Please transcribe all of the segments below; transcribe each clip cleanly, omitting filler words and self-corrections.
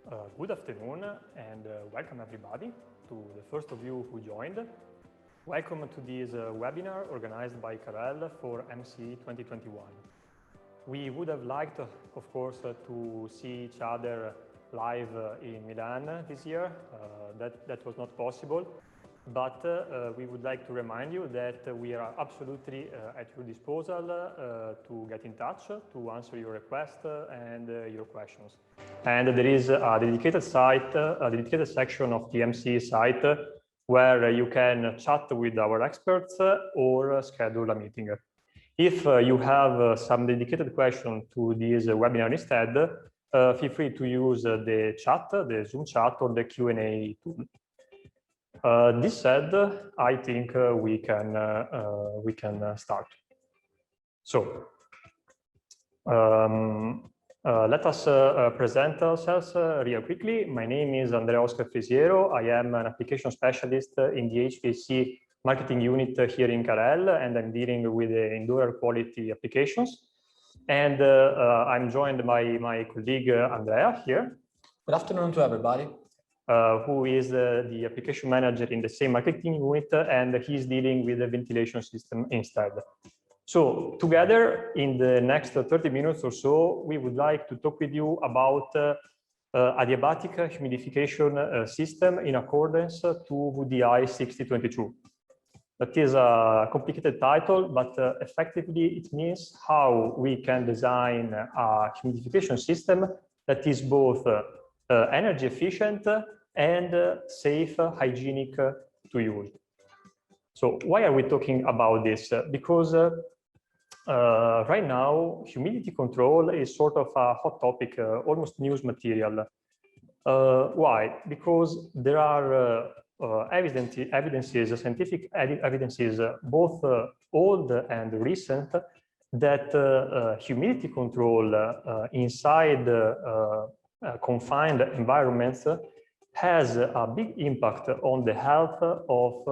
Good afternoon and welcome everybody to the first of you who joined. Welcome to this webinar organized by Carel for MC 2021. We would have liked, of course, to see each other live in Milan this year. That was not possible, but we would like to remind you that we are absolutely at your disposal to get in touch, to answer your requests and your questions. And there is a dedicated site, a dedicated section of the MC site where you can chat with our experts or schedule a meeting. If you have some dedicated question to this webinar instead, feel free to use the chat, the Zoom chat, or the Q&A tool. This said, I think we can start. So let us present ourselves real quickly. My name is Andrea Oscar Frisiero. I am an application specialist in the HVAC marketing unit here in Carel, and I'm dealing with the indoor air quality applications. And I'm joined by my colleague Andrea here. Good afternoon to everybody. Who is the application manager in the same marketing unit, and he's dealing with the ventilation system instead. So together, in the next 30 minutes or so, we would like to talk with you about adiabatic humidification system in accordance to VDI6022. That is a complicated title, but effectively it means how we can design a humidification system that is both energy efficient and safe, hygienic to use. So why are we talking about this? Because right now, humidity control is sort of a hot topic, almost news material. Why? Because there are evidences, scientific evidences, both old and recent, that humidity control inside confined environments has a big impact on the health of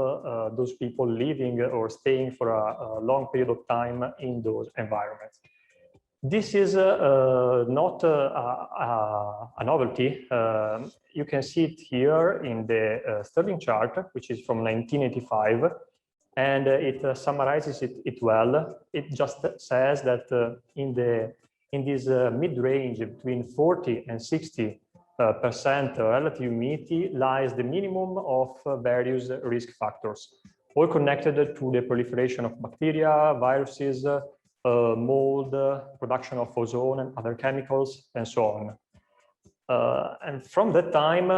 those people living or staying for a long period of time in those environments. This is not a novelty. You can see it here in the Sterling chart, which is from 1985, and it summarizes it well. It just says that in this mid-range between 40 and 60% relative humidity lies the minimum of various risk factors, all connected to the proliferation of bacteria, viruses, mold, production of ozone and other chemicals, and so on. And from that time,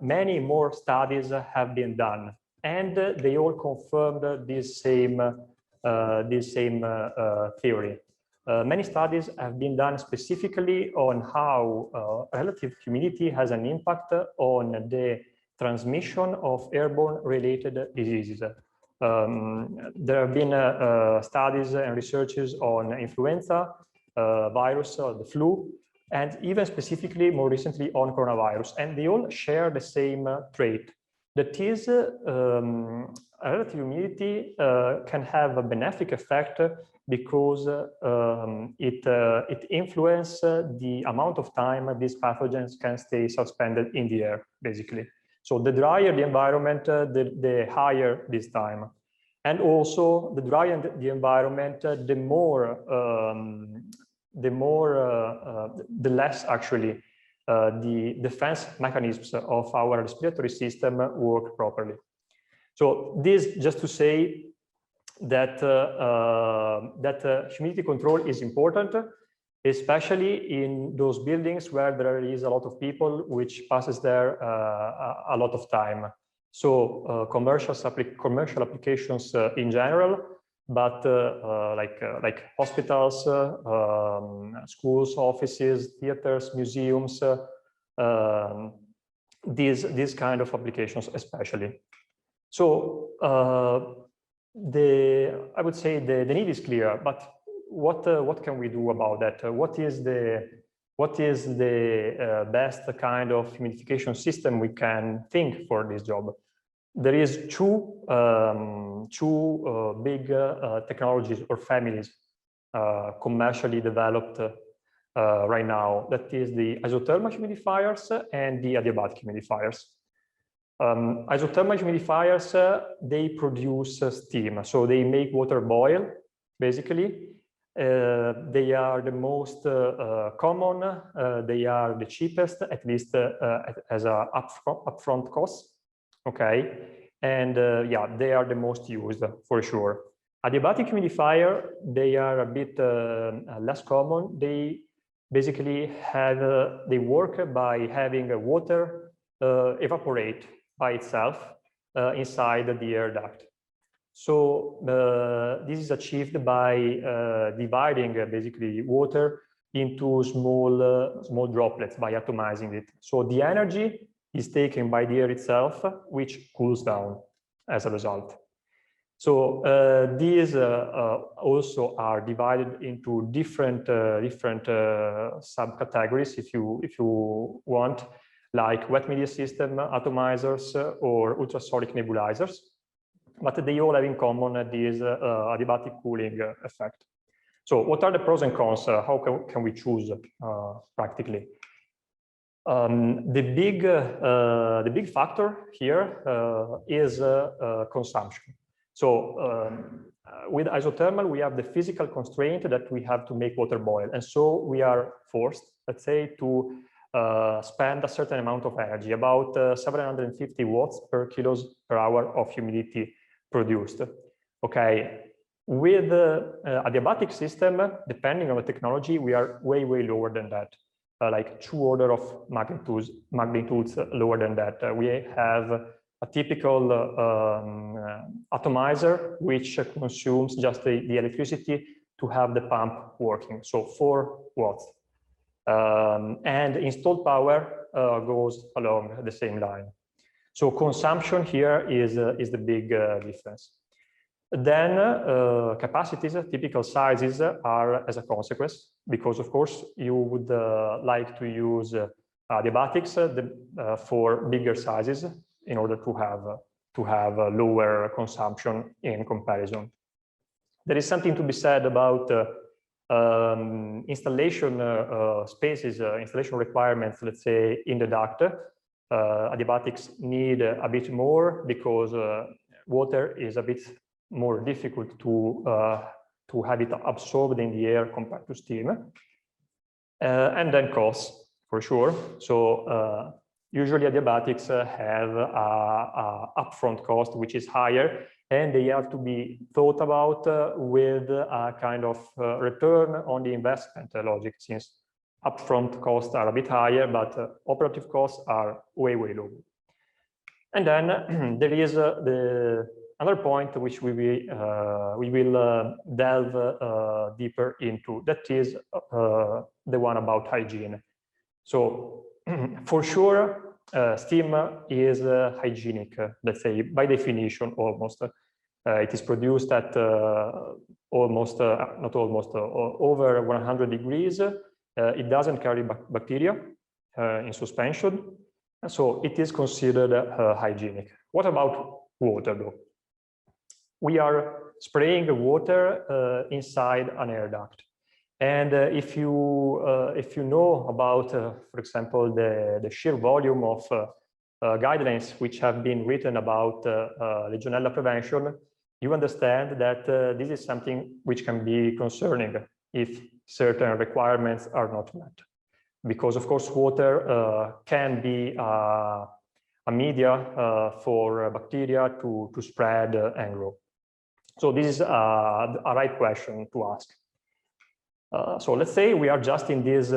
many more studies have been done, and they all confirmed this same theory. Many studies have been done specifically on how relative humidity has an impact on the transmission of airborne related diseases. There have been studies and researches on influenza, virus, the flu, and even specifically more recently on coronavirus. And they all share the same trait. That is, relative humidity can have a benefic effect because it influences the amount of time these pathogens can stay suspended in the air, basically. So the drier the environment, the higher this time. And also, the drier the environment, the less actually the defense mechanisms of our respiratory system work properly. So this just to say that humidity control is important, especially in those buildings where there is a lot of people, which passes there a lot of time. So commercial applications in general, but like hospitals, schools, offices, theaters, museums, these kind of applications especially. So I would say the need is clear, but what can we do about that? What is the best kind of humidification system we can think for this job? There is two big technologies or families commercially developed right now. That is the isothermal humidifiers and the adiabatic humidifiers. Isothermal humidifiers, they produce steam, so they make water boil, basically. They are the most common, they are the cheapest, at least as a upfront cost, okay? And yeah, they are the most used, for sure. Adiabatic humidifier, they are a bit less common. They basically they work by having water evaporate by itself inside the air duct. So this is achieved by dividing basically water into small droplets by atomizing it. So the energy is taken by the air itself, which cools down as a result. So these also are divided into different subcategories, if you want, like wet media system atomizers or ultrasonic nebulizers, but they all have in common this adiabatic cooling effect. So what are the pros and cons? How can we choose practically? The big factor here is consumption. So with isothermal, we have the physical constraint that we have to make water boil. And so we are forced, let's say, to spend a certain amount of energy, about 750 watts per kilos per hour of humidity produced. Okay, with a adiabatic system, depending on the technology, we are way lower than that, like 2 orders of magnitudes lower than that. We have a typical atomizer, which consumes just the electricity to have the pump working, so 4 watts. And installed power goes along the same line. So consumption here is the big difference. Then capacities, typical sizes are as a consequence, because of course you would like to use adiabatics for bigger sizes in order to have a lower consumption in comparison. There is something to be said about installation spaces, installation requirements, let's say, in the duct. Adiabatics need a bit more because water is a bit more difficult to have it absorbed in the air compared to steam. And then costs, for sure. So usually adiabatics have a upfront cost which is higher, and they have to be thought about with a kind of return on the investment logic, since upfront costs are a bit higher, but operative costs are way lower. And then there is another point which we will delve deeper into. That is the one about hygiene. So for sure, steam is hygienic, let's say, by definition, almost. It is produced at almost, not almost, over 100 degrees. It doesn't carry bacteria in suspension, so it is considered hygienic. What about water, though? We are spraying the water inside an air duct. And if you know about, for example, the sheer volume of guidelines which have been written about Legionella prevention, you understand that this is something which can be concerning if certain requirements are not met. Because, of course, water can be a media for bacteria to spread and grow. So this is a right question to ask. So let's say we are just in this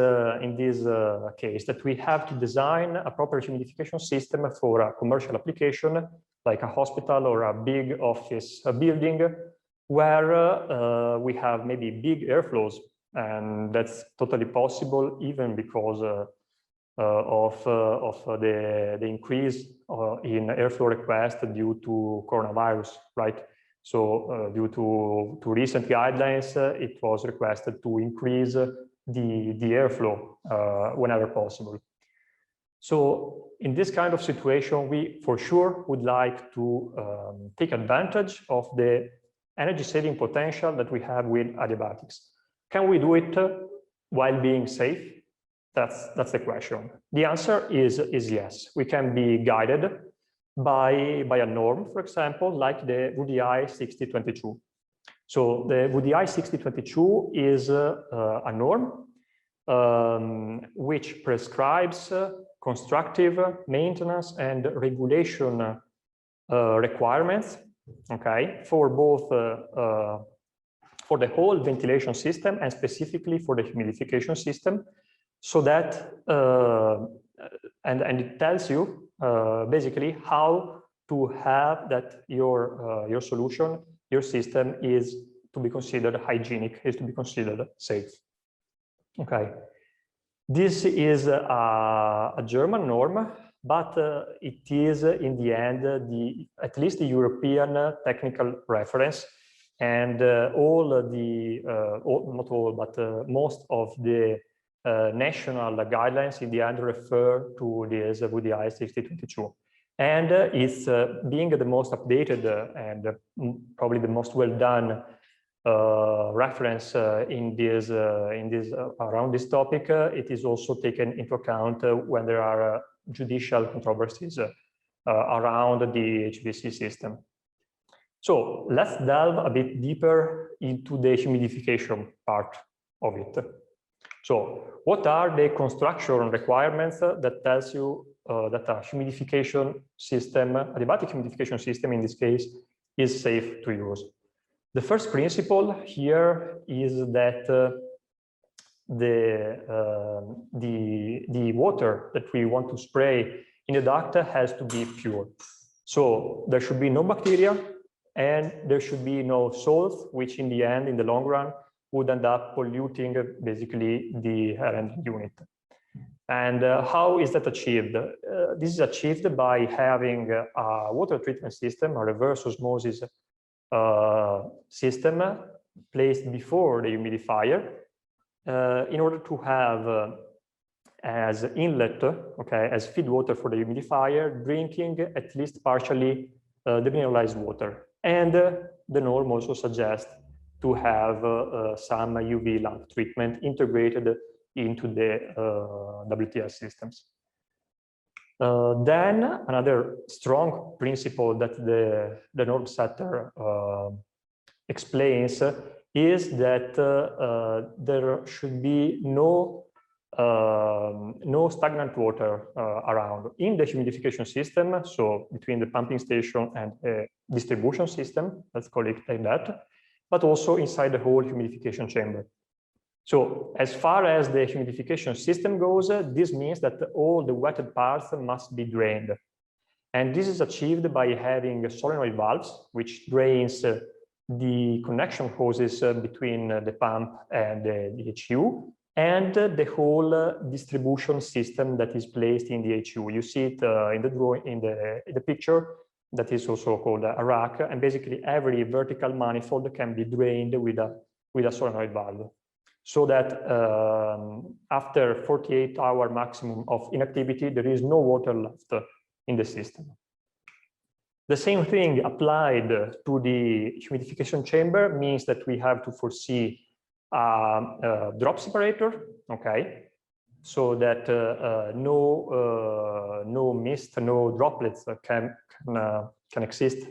case that we have to design a proper humidification system for a commercial application, like a hospital or a big office building, where we have maybe big airflows, and that's totally possible even because of the increase in airflow requests due to coronavirus, right? So due to recent guidelines, it was requested to increase the airflow whenever possible. So in this kind of situation, we for sure would like to take advantage of the energy saving potential that we have with adiabatics. Can we do it? while being safe? That's the question. The answer is yes. We can be guided by a norm, for example, like the VDI6022. So the VDI6022 is a norm which prescribes constructive maintenance and regulation requirements, okay, for both for the whole ventilation system and specifically for the humidification system, so that and it tells you basically how to have that your solution, your system is to be considered hygienic, is to be considered safe. Okay, this is a German norm, but it is in the end at least the European technical reference, and not all, but most of the national guidelines in the end refer to this VDI6022. And it's being the most updated and probably the most well done reference in this around this topic. It is also taken into account when there are judicial controversies around the HVAC system. So let's delve a bit deeper into the humidification part of it. So what are the construction requirements that tells you that a humidification system, adiabatic humidification system in this case, is safe to use? The first principle here is that the water that we want to spray in the duct has to be pure. So there should be no bacteria and there should be no salts, which in the end, in the long run, would end up polluting basically the air handling unit. And how is that achieved? This is achieved by having a water treatment system, a reverse osmosis system placed before the humidifier in order to have as inlet, okay, as feed water for the humidifier, drinking at least partially demineralized water. And the norm also suggests to have some UV lamp treatment integrated into the WTS systems. Then another strong principle that the norm setter explains is that there should be no stagnant water around in the humidification system, so between the pumping station and the distribution system, let's call it like that, but also inside the whole humidification chamber. So as far as the humidification system goes, this means that all the wetted parts must be drained. And this is achieved by having solenoid valves, which drains the connection hoses between the pump and the HU, and the whole distribution system that is placed in the HU. You see it in the drawing, in the picture, that is also called a rack, and basically every vertical manifold can be drained with a solenoid valve, so that after 48-hour maximum of inactivity, there is no water left in the system. The same thing applied to the humidification chamber means that we have to foresee a drop separator, okay, so that no mist, no droplets can exist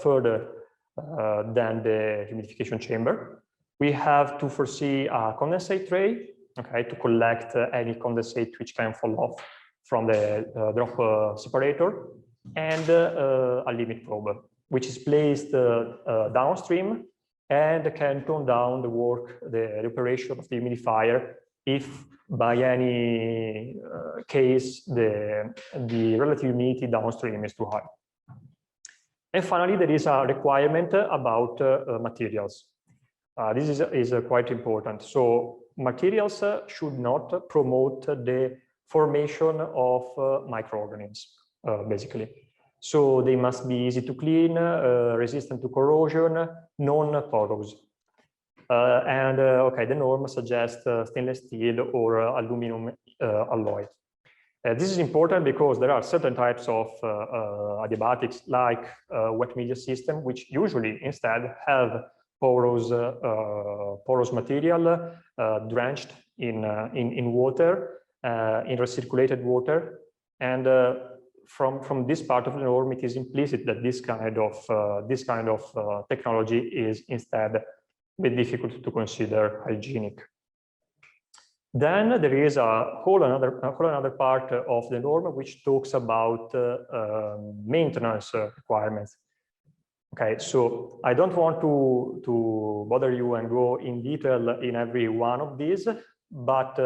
further than the humidification chamber. We have to foresee a condensate tray, okay, to collect any condensate which can fall off from the drop separator, and a limit probe, which is placed downstream and can tone down the operation of the humidifier if by any case the relative humidity downstream is too high. And finally, there is a requirement about materials. This is quite important. So materials should not promote the formation of microorganisms, basically. So they must be easy to clean, resistant to corrosion, non-porous. Okay, the norm suggests stainless steel or aluminum alloy. This is important because there are certain types of adiabatics, like wet media system, which usually instead have porous material drenched in water, in recirculated water, and from this part of the norm, it is implicit that this kind of technology is instead a bit difficult to consider hygienic. Then there is a whole another part of the norm which talks about maintenance requirements. Okay, so I don't want to bother you and go in detail in every one of these, but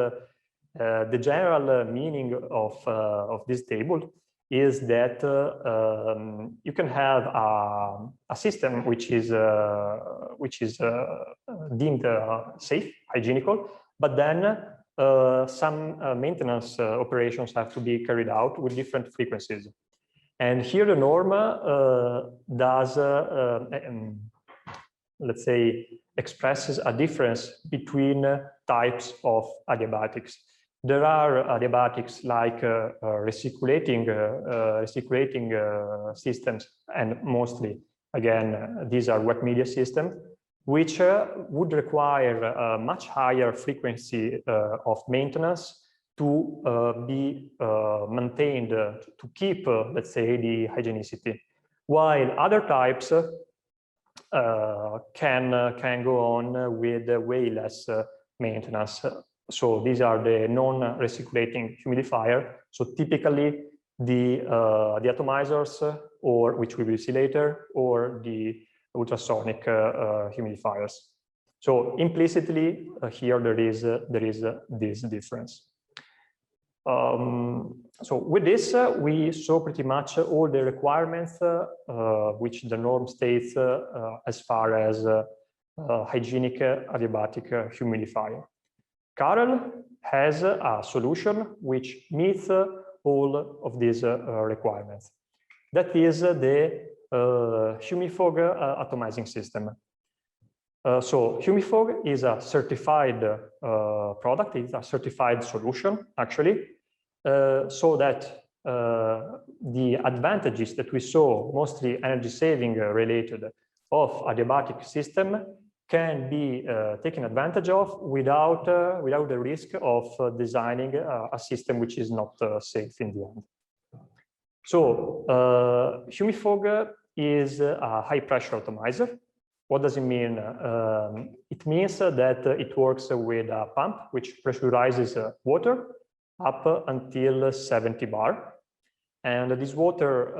the general meaning of this table is that you can have a system which is deemed safe, hygienical, but then some maintenance operations have to be carried out with different frequencies. And here the norm does, let's say, expresses a difference between types of adiabatics. There are adiabatics like recirculating systems, and mostly, again, these are wet media systems, which would require a much higher frequency of maintenance to be maintained, to keep, let's say, the hygienicity, while other types can go on with way less maintenance. So these are the non-recirculating humidifier. So typically the atomizers, or which we will see later, or the ultrasonic humidifiers. So implicitly here there is this difference. So with this, we saw pretty much all the requirements which the norm states as far as hygienic adiabatic humidifier. Carol has a solution which meets all of these requirements. That is the Humifog atomizing system. So Humifog is a certified product, it's a certified solution, actually, so that the advantages that we saw, mostly energy saving related, of adiabatic system can be taken advantage of without the risk of designing a system which is not safe in the end. So Humifog is a high pressure atomizer. What does it mean? It means that it works with a pump which pressurizes water up until 70 bar. And this water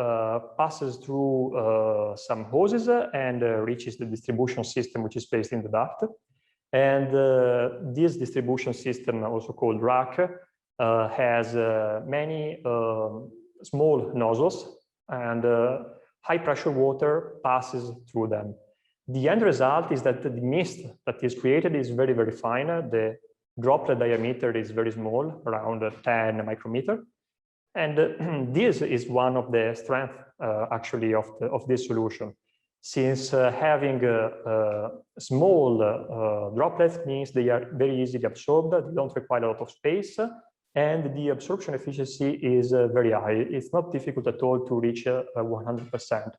passes through some hoses and reaches the distribution system, which is placed in the duct. And this distribution system, also called rack, has many small nozzles, and high pressure water passes through them. The end result is that the mist that is created is very, very fine. The droplet diameter is very small, around 10 micrometer. And this is one of the strengths, actually, of this solution. Since having small droplets means they are very easily absorbed, they don't require a lot of space, and the absorption efficiency is very high. It's not difficult at all to reach 100%.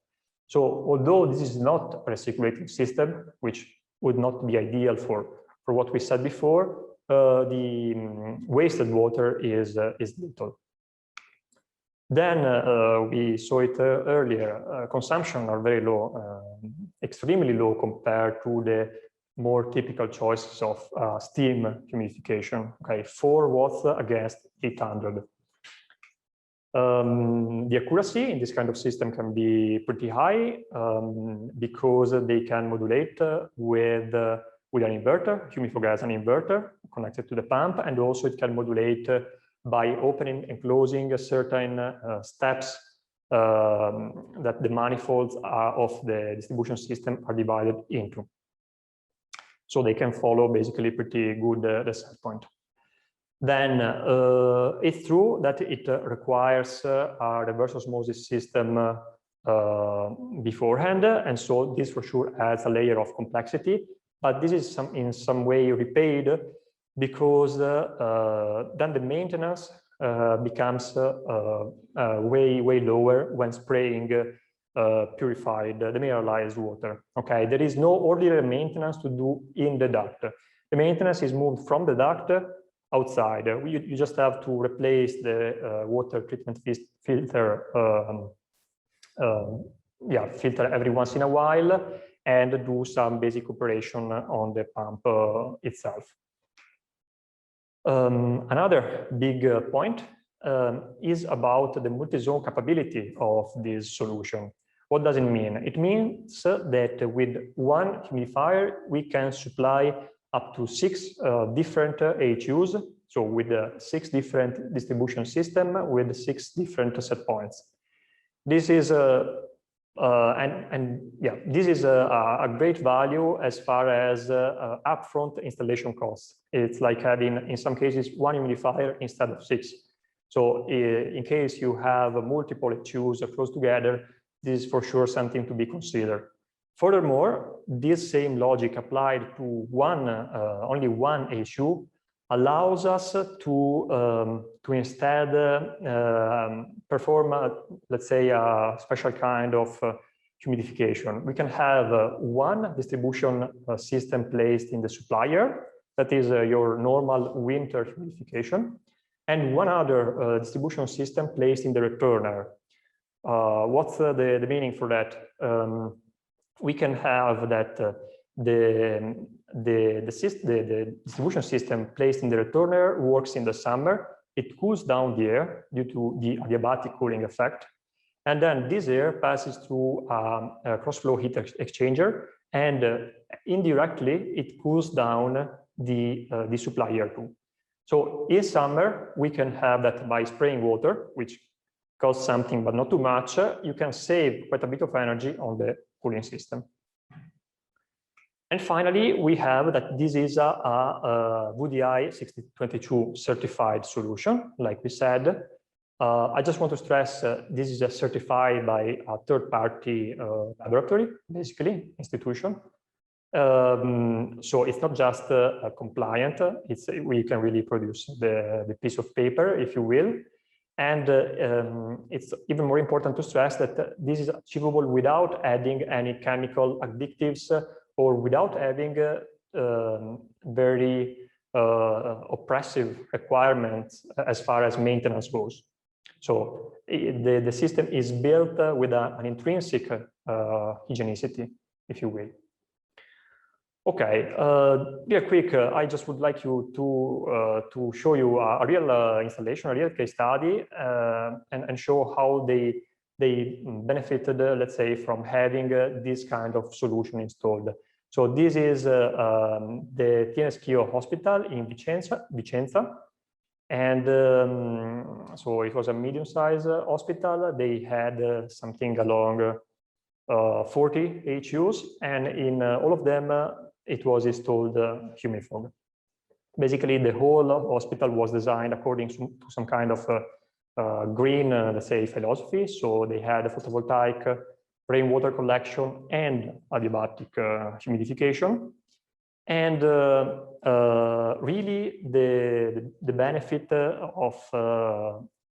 So although this is not a recirculating system, which would not be ideal for what we said before, the wasted water is little. Then we saw it earlier, consumption are very low, extremely low compared to the more typical choices of steam humidification. Okay, 4 watts against 800. The accuracy in this kind of system can be pretty high because they can modulate with an inverter. Humifog has an inverter connected to the pump, and also it can modulate by opening and closing certain steps that the manifolds of the distribution system are divided into. So they can follow basically pretty good the set point. Then it's true that it requires a reverse osmosis system beforehand, and so this for sure adds a layer of complexity, but this is in some way repaid because then the maintenance becomes way lower when spraying purified, demineralized water. Okay, there is no ordinary maintenance to do in the duct. The maintenance is moved from the duct outside. You just have to replace the water treatment filter, filter every once in a while, and do some basic operation on the pump itself. Another big point is about the multi-zone capability of this solution. What does it mean? It means that with one humidifier, we can supply up to 6 different HUs, so with 6 different distribution systems with 6 different set points. This is this is a great value as far as upfront installation costs. It's like having, in some cases, one humidifier instead of 6. So in case you have multiple HUs close together, this is for sure something to be considered. Furthermore, this same logic applied to only one HU allows us to instead perform, let's say, a special kind of humidification. We can have one distribution system placed in the supplier, that is your normal winter humidification, and one other distribution system placed in the returner. What's the meaning for that? We can have that the distribution system placed in the returner works in the summer. It cools down the air due to the adiabatic cooling effect. And then this air passes through a cross-flow heat exchanger, and indirectly it cools down the supply air too. So in summer, we can have that by spraying water, which costs something, but not too much. You can save quite a bit of energy on the cooling system. And finally, we have that this is a VDI6022 certified solution, like we said. I just want to stress this is certified by a third-party laboratory, basically, institution. So it's not just compliant, we can really produce the piece of paper, if you will. And it's even more important to stress that this is achievable without adding any chemical additives or without having very oppressive requirements as far as maintenance goes. So the system is built with an intrinsic hygienicity, if you will. Okay, real quick, I just would like you to show you a real installation, a real case study, and show how they benefited, let's say, from having this kind of solution installed. So this is the TNSCHIO hospital in Vicenza. And so it was a medium-sized hospital. They had something along 40 HUs, and in all of them, it was installed Humifog. Basically, the whole hospital was designed according to some kind of green, let's say, philosophy. So they had a photovoltaic rainwater collection and adiabatic humidification. And really, the benefit of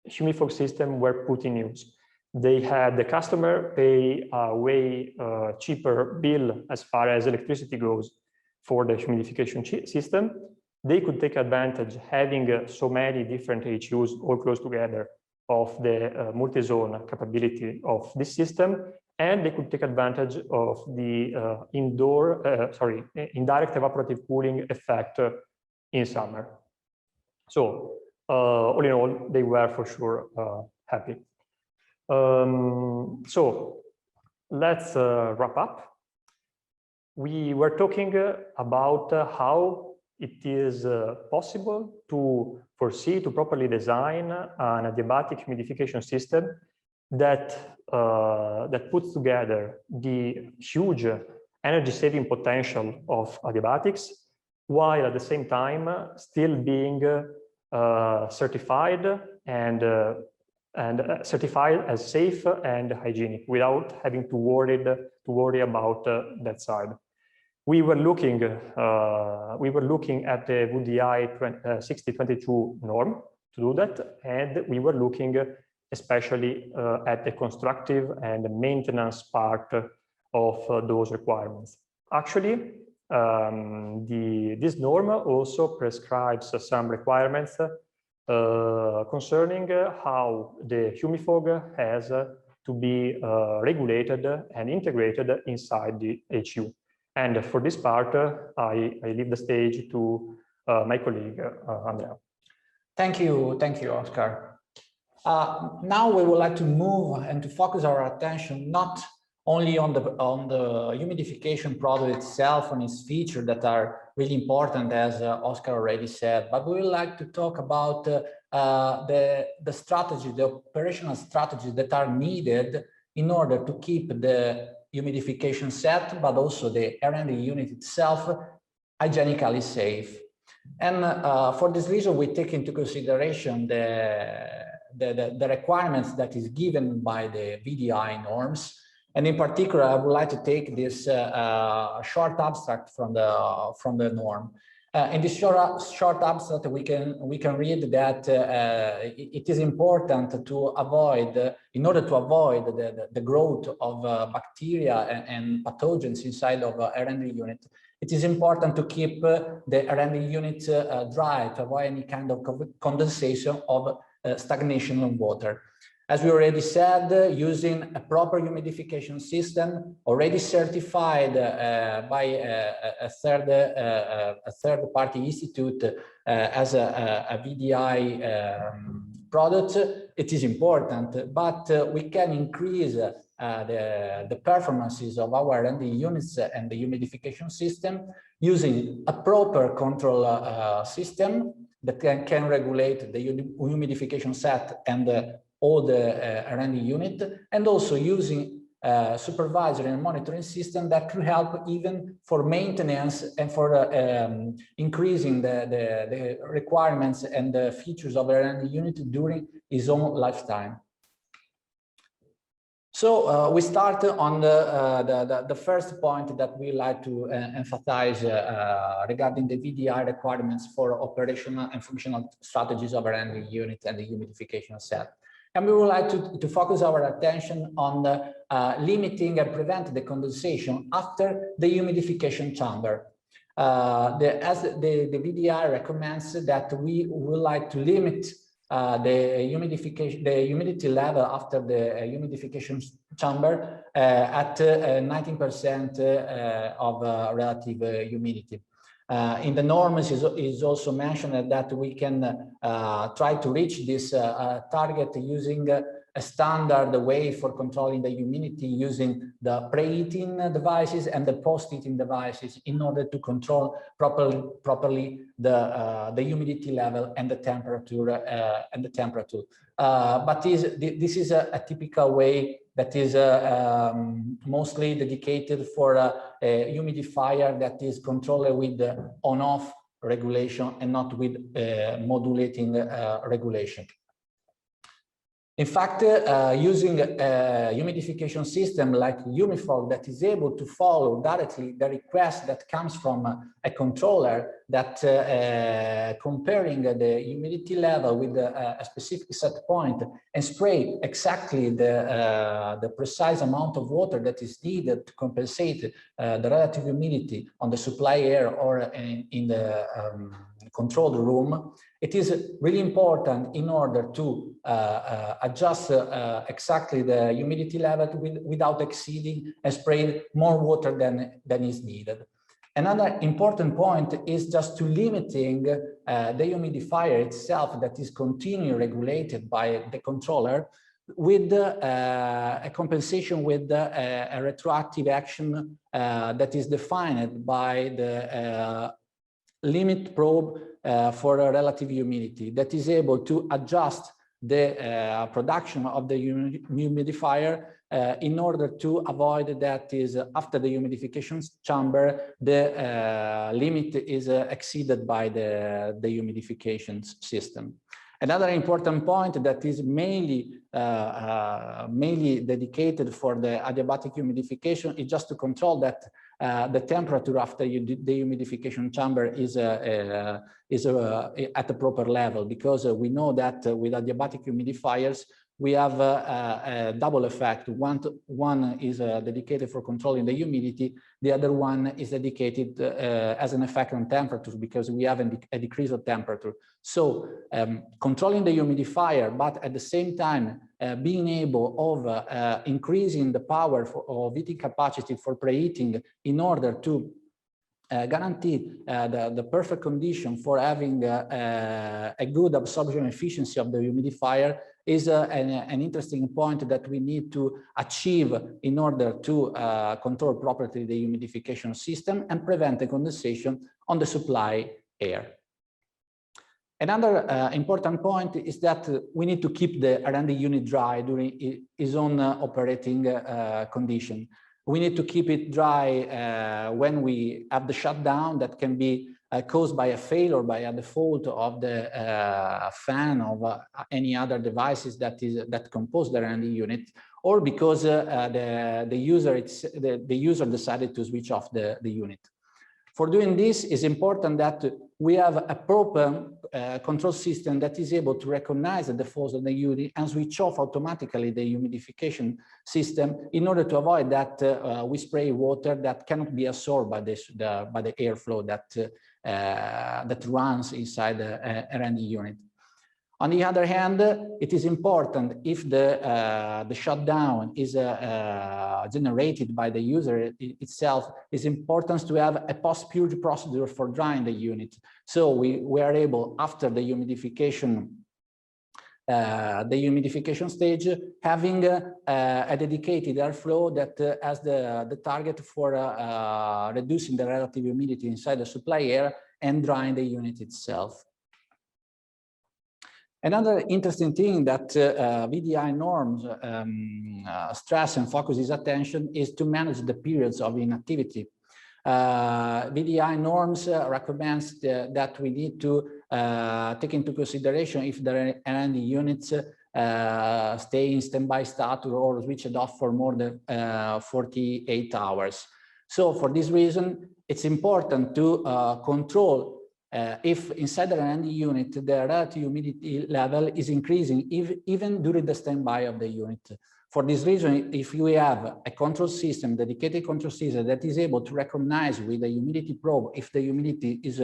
Humifog system were put in use. They had the customer pay a way cheaper bill as far as electricity goes for the humidification system. They could take advantage, having so many different HUs all close together, of the multi-zone capability of this system, and they could take advantage of the indirect evaporative cooling effect in summer. So all in all, they were for sure happy. So let's wrap up. We were talking about how it is possible to foresee, to properly design an adiabatic humidification system that puts together the huge energy-saving potential of adiabatics, while at the same time still being certified and certified as safe and hygienic, without having to worry about that side. We were looking at the VDI6022 norm to do that, and we were looking especially at the constructive and the maintenance part of those requirements. Actually, this norm also prescribes some requirements concerning how the Humifog has to be regulated and integrated inside the HU. And for this part, I leave the stage to my colleague, Andrea. Thank you, Oscar. Now we would like to move and to focus our attention not only on the humidification product itself, on its features that are really important, as Oscar already said, but we would like to talk about the strategy, the operational strategies that are needed in order to keep the humidification set, but also the R&D unit itself hygienically safe. And for this reason, we take into consideration the requirements that is given by the VDI norms. And in particular, I would like to take this short abstract from the norm. In this short abstract, we can read that it is important to avoid, in order to avoid the growth of bacteria and pathogens inside of R&D unit, it is important to keep the R&D unit dry to avoid any kind of condensation of stagnation in water. As we already said, using a proper humidification system already certified by a third-party institute as a VDI product, it is important, but we can increase the performances of our R&D units and the humidification system using a proper control system that can regulate the humidification set and all the R&D unit, and also using supervisory and monitoring system that could help even for maintenance and for increasing the requirements and the features of R&D unit during its own lifetime. So we start on the first point that we like to emphasize regarding the VDI requirements for operational and functional strategies of R&D unit and the humidification set. And we would like to focus our attention on limiting and prevent the condensation after the humidification chamber. As the VDI recommends that we would like to limit the humidity level after the humidification chamber at 19% of relative humidity. In the norms is also mentioned that we can try to reach this target using a standard way for controlling the humidity using the preheating devices and the post-heating devices in order to control properly the humidity level and the temperature. But this is a typical way that is mostly dedicated for a humidifier that is controlled with on-off regulation and not with modulating regulation. In fact, using a humidification system like Humifog that is able to follow directly the request that comes from a controller that comparing the humidity level with a specific set point and spray exactly the precise amount of water that is needed to compensate the relative humidity on the supply air or in the controlled room, it is really important in order to adjust exactly the humidity level without exceeding and spraying more water than is needed. Another important point is just to limiting the humidifier itself that is continually regulated by the controller with a compensation with a retroactive action that is defined by the limit probe for a relative humidity that is able to adjust the production of the humidifier in order to avoid that is after the humidification chamber, the limit is exceeded by the humidification system. Another important point that is mainly dedicated for the adiabatic humidification is just to control that the temperature after the humidification chamber is at the proper level, because we know that with adiabatic humidifiers, we have a double effect. One is dedicated for controlling the humidity. The other one is dedicated as an effect on temperature, because we have a decrease of temperature. So controlling the humidifier, but at the same time being able of increasing the power of heating capacity for preheating in order to guarantee the perfect condition for having a good absorption efficiency of the humidifier is an interesting point that we need to achieve in order to control properly the humidification system and prevent the condensation on the supply air. Another important point is that we need to keep the R&D unit dry during its own operating condition. We need to keep it dry when we have the shutdown that can be caused by a failure or by a default of the fan of any other devices that compose the R&D unit, or because the user decided to switch off the unit. For doing this, it's important that we have a proper control system that is able to recognize the defaults of the unit and switch off automatically the humidification system in order to avoid that we spray water that cannot be absorbed by the airflow that runs inside the R&D unit. On the other hand, it is important if the shutdown is generated by the user itself, it's important to have a post-purge procedure for drying the unit. So we are able, after the humidification stage, having a dedicated airflow that has the target for reducing the relative humidity inside the supply air and drying the unit itself. Another interesting thing that VDI norms stress and focus its attention is to manage the periods of inactivity. VDI norms recommends that we need to take into consideration if the R&D units stay in standby status or switched off for more than 48 hours. So for this reason, it's important to control if inside the R&D unit, the relative humidity level is increasing even during the standby of the unit. For this reason, if we have a control system, dedicated control system that is able to recognize with the humidity probe if the humidity is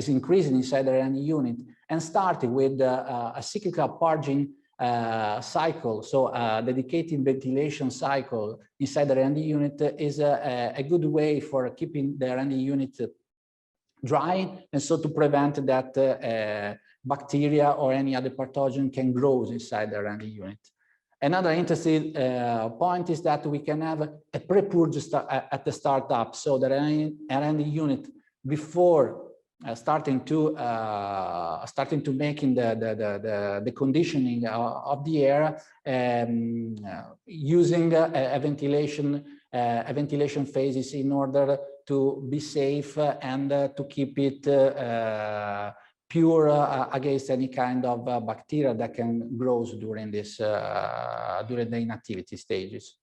increasing inside the R&D unit, and starting with a cyclical purging cycle, so a dedicated ventilation cycle inside the R&D unit is a good way for keeping the R&D unit dry, and so to prevent that bacteria or any other pathogen can grow inside the R&D unit. Another interesting point is that we can have a pre-purge at the startup, so the R&D unit before starting to making the conditioning of the air, using a ventilation phases in order to be safe and to keep it pure against any kind of bacteria that can grow during this during the inactivity stages.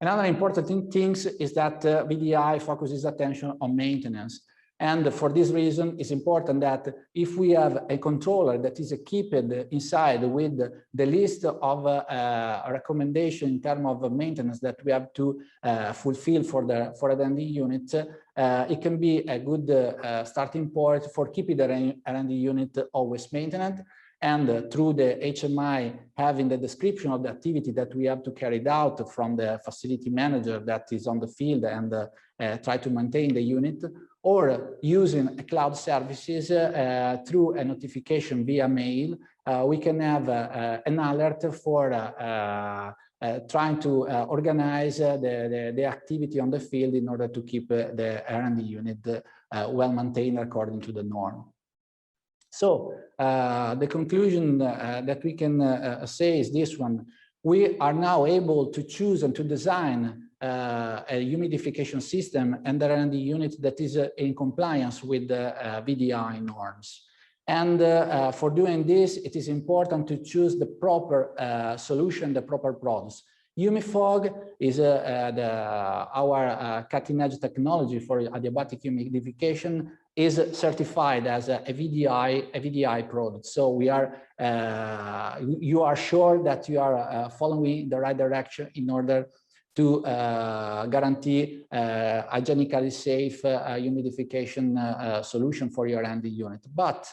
Another important thing is that VDI focuses attention on maintenance. And for this reason, it's important that if we have a controller that is kept inside with the list of recommendation in terms of maintenance that we have to fulfill for the R&D unit, it can be a good starting point for keeping the R&D unit always maintained. And through the HMI, having the description of the activity that we have to carry out from the facility manager that is on the field and try to maintain the unit, or using cloud services through a notification via mail, we can have an alert for trying to organize the activity on the field in order to keep the R&D unit well maintained according to the norm. So the conclusion that we can say is this one. We are now able to choose and to design a humidification system and the R&D unit that is in compliance with the VDI norms. And for doing this, it is important to choose the proper solution, the proper products. Humifog is our cutting-edge technology for adiabatic humidification is certified as a VDI product. So we are, you are sure that you are following the right direction in order to guarantee hygienically safe humidification solution for your R&D unit. But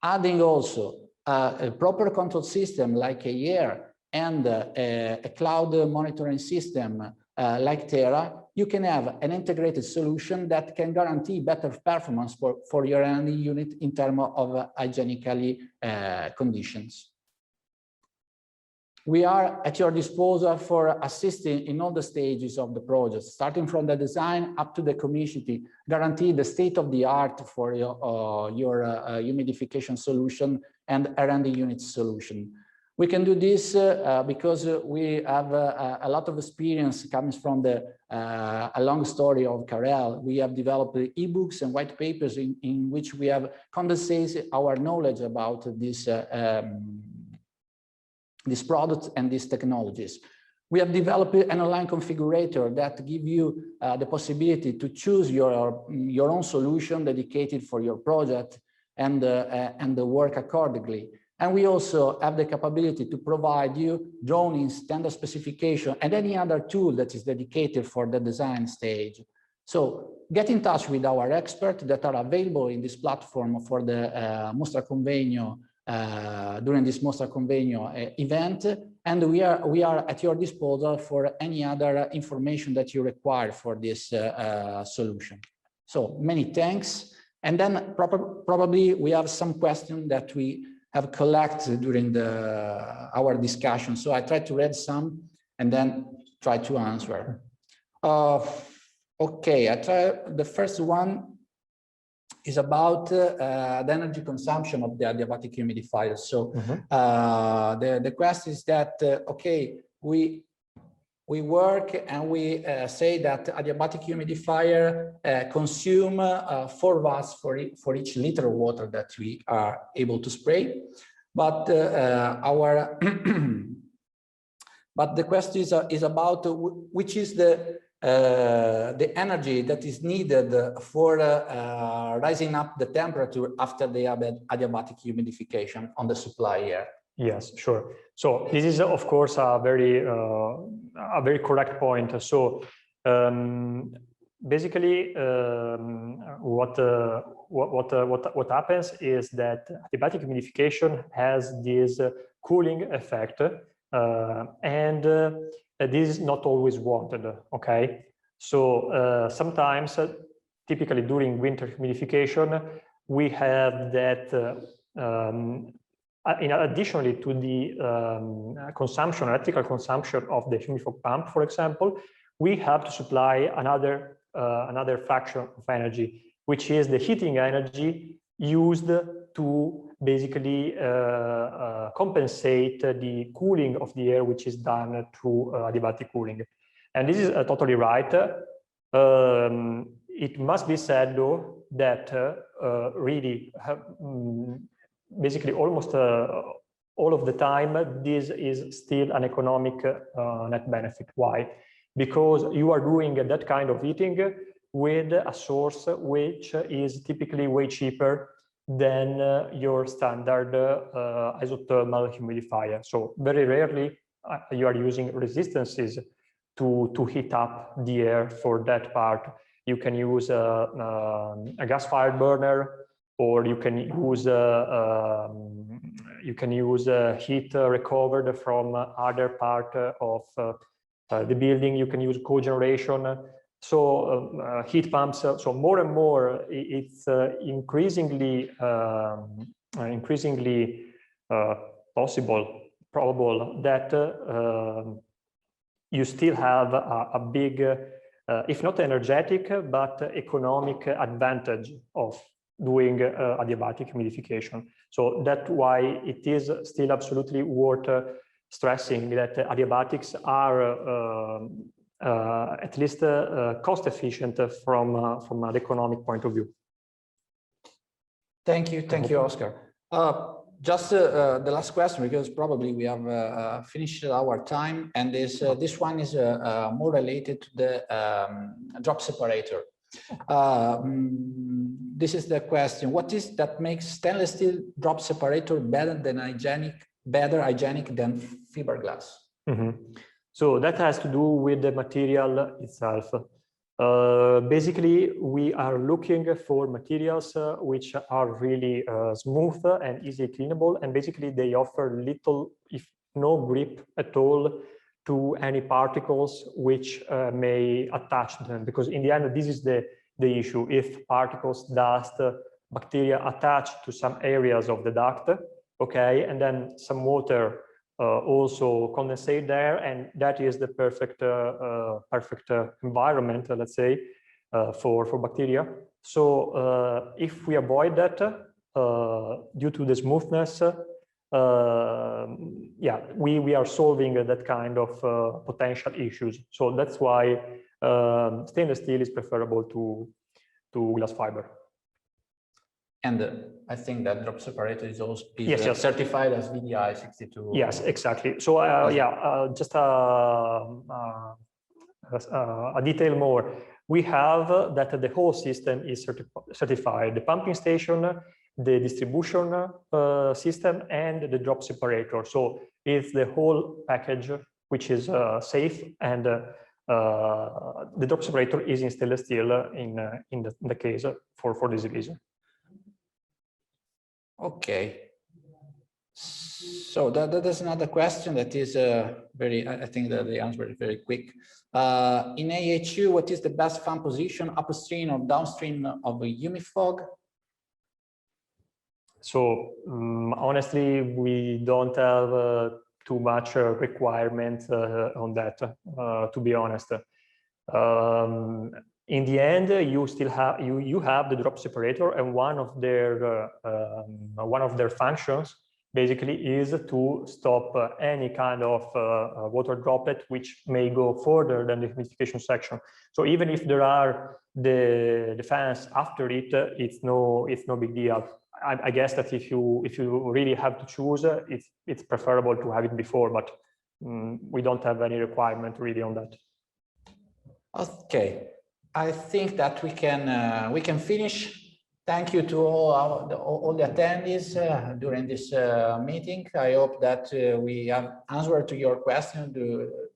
adding also a proper control system like a air and a cloud monitoring system like Terra, you can have an integrated solution that can guarantee better performance for your R&D unit in terms of hygienically conditions. We are at your disposal for assisting in all the stages of the project, starting from the design up to the commissioning, guarantee the state of the art for your humidification solution and R&D unit solution. We can do this because we have a lot of experience comes from a long story of Carel. We have developed ebooks and white papers in which we have condensated our knowledge about this products and these technologies. We have developed an online configurator that gives you the possibility to choose your own solution dedicated for your project and work accordingly. And we also have the capability to provide you drawings, standard specification, and any other tool that is dedicated for the design stage. So get in touch with our experts that are available in this platform for the Mostra Convegno during this Mostra Convegno event, and we are at your disposal for any other information that you require for this solution. So many thanks. And then probably we have some questions that we have collected during our discussion. So I try to read some and then try to answer. Okay, the first one is about the energy consumption of the adiabatic humidifier. So the question is that, okay, we work and we say that adiabatic humidifier consume 4 watts for each liter of water that we are able to spray. But but the question is about which is the energy that is needed for rising up the temperature after the adiabatic humidification on the supply air. Yes, sure. So this is, of course, a very correct point. So basically, what happens is that adiabatic humidification has this cooling effect, and this is not always wanted. Okay, so sometimes, typically during winter humidification, we have that. Additionally to the consumption, electrical consumption of the Humifog pump, for example, we have to supply another fraction of energy, which is the heating energy used to basically compensate the cooling of the air, which is done through adiabatic cooling. And this is totally right. It must be said, though, that really basically almost all of the time, this is still an economic net benefit. Why? Because you are doing that kind of heating with a source which is typically way cheaper than your standard isothermal humidifier. So very rarely you are using resistances to heat up the air for that part. You can use a gas-fired burner, or you can use heat recovered from other part of the building. You can use cogeneration, so heat pumps. So more and more, it's increasingly probable that you still have a big, if not energetic, but economic advantage of doing adiabatic humidification. So that's why it is still absolutely worth stressing that adiabatics are at least cost efficient from an economic point of view. Thank you, Oscar. Just the last question, because probably we have finished our time, and this one is more related to the drop separator. This is the question. What is that makes stainless steel drop separator better hygienic than fiberglass? So that has to do with the material itself. Basically, we are looking for materials which are really smooth and easily cleanable, and basically they offer little, if no grip at all to any particles which may attach them, because in the end, this is the issue. If particles, dust, bacteria attach to some areas of the duct, okay, and then some water also condensate there, and that is the perfect environment, let's say, for bacteria. So if we avoid that due to the smoothness, yeah, we are solving that kind of potential issues. So that's why stainless steel is preferable to glass fiber. And I think that drop separator is also yes. certified as VDI6022. Yes, exactly. So yeah, just a detail more. We have that the whole system is certified: the pumping station, the distribution system, and the drop separator. So it's the whole package which is safe, and the drop separator is in stainless steel in the case for this reason. Okay, so that is another question that is very, I think that the answer is very quick. In AHU, what is the best fan position, upstream or downstream of a Humifog? So honestly, we don't have too much requirement on that, to be honest. In the end, you still have you have the drop separator, and one of their functions basically is to stop any kind of water droplet which may go further than the humidification section. So even if there are the fans after it, it's no big deal. I guess that if you really have to choose, it's preferable to have it before, but we don't have any requirement really on that. Okay, I think that we can finish. Thank you to all the attendees during this meeting. I hope that we have answered to your question,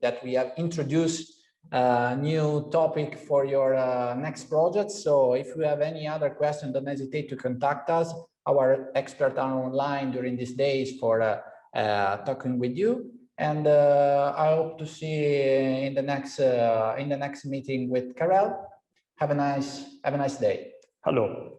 that we have introduced a new topic for your next project. So if you have any other question, don't hesitate to contact us. Our experts are online during these days for talking with you. And I hope to see you in the next meeting with Karel. Have a nice day. Hello.